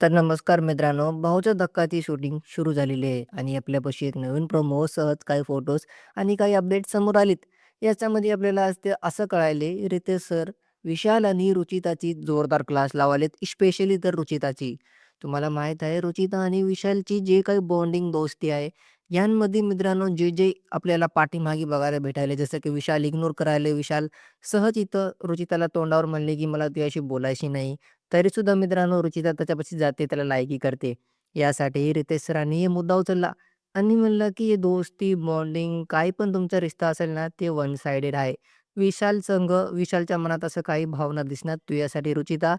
तर नमस्कार मित्रांनो, भाऊच्या धक्काची शूटिंग सुरू झालेली आहे आणि आपल्यापाशी एक नवीन प्रोमो सहज काही फोटोज आणि काही अपडेट समोर आलीत. याच्यामध्ये आपल्याला आज ते असं कळाले, रितेश सर विशाल आणि रुचिताची जोरदार क्लास लावालेत, स्पेशली तर रुचिताची. तुम्हाला माहीत आहे रुचिता आणि विशालची जे काही बॉन्डिंग दोस्ती आहे, यांमध्ये मित्रांनो जे आपल्याला पाठीमागे बघायला भेटायले, जसं की विशाल इग्नोर करायला, विशाल सहज इथं रुचिताला तोंडावर म्हणले, की मला तुझ्याशी बोलायची नाही. तरीसुद्धा मित्रांनो रुचिता त्याच्यापाशी जाते, त्याला लायकी करते. यासाठी रितेश सरांनी हे मुद्दा उचलला आणि म्हणलं, की हे दोस्ती, बॉन्डिंग काही पण तुमचा रिश्ता असेल ना, ते वन साइडेड आहे. विशालच्या मनात असं काही भावना दिसणार तुझ्यासाठी रुचिता,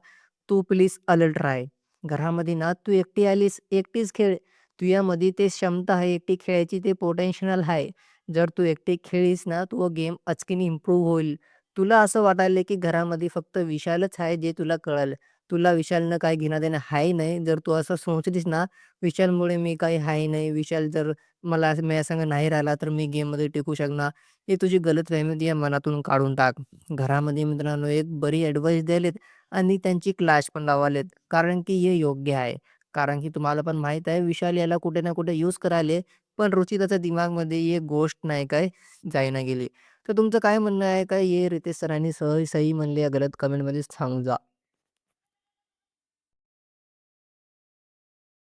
तू प्लीज अलर्ट राह. घरामध्ये ना तू एकटी आलीस, एकटीच खेळ. तुझ्यामध्ये ते क्षमता आहे एकटी खेळायची, ते पोटेन्शियल आहे. जर तू एकटी खेळलीस ना, तो गेम अचकीने इम्प्रूव्ह होईल. तुला असं वाटायलंय की घरामध्ये फक्त विशालच आहे जे तुला कळेल. तुला विशालनं काही घेणं-देणं आहे नाही. जर तू असं सोचलीस ना, विशालमुळे मी काही आहे नाही, विशाल जर माझ्यासंग नाही राहिला तर मी गेममध्ये टिकू शकणार. ही तुझी गलतफहमी ती या मनातून काढून टाक. घरामध्ये मित्रांनो एक बरी ॲडवाईस द्यायलेत आणि त्यांची क्लास पण लावालेत. कारण की हे योग्य आहे. कारण की तुम्हाला पण माहीत आहे विशाल याला कुठे ना कुठे यूज करायले. पण रुचिताच्या दिमागमध्ये ही एक गोष्ट नाही काय जाईना गेली. तर तुमचं काय म्हणणं आहे? काय हे रितेश सरांनी सही म्हणले या गलत कमेंटमध्ये सांगा.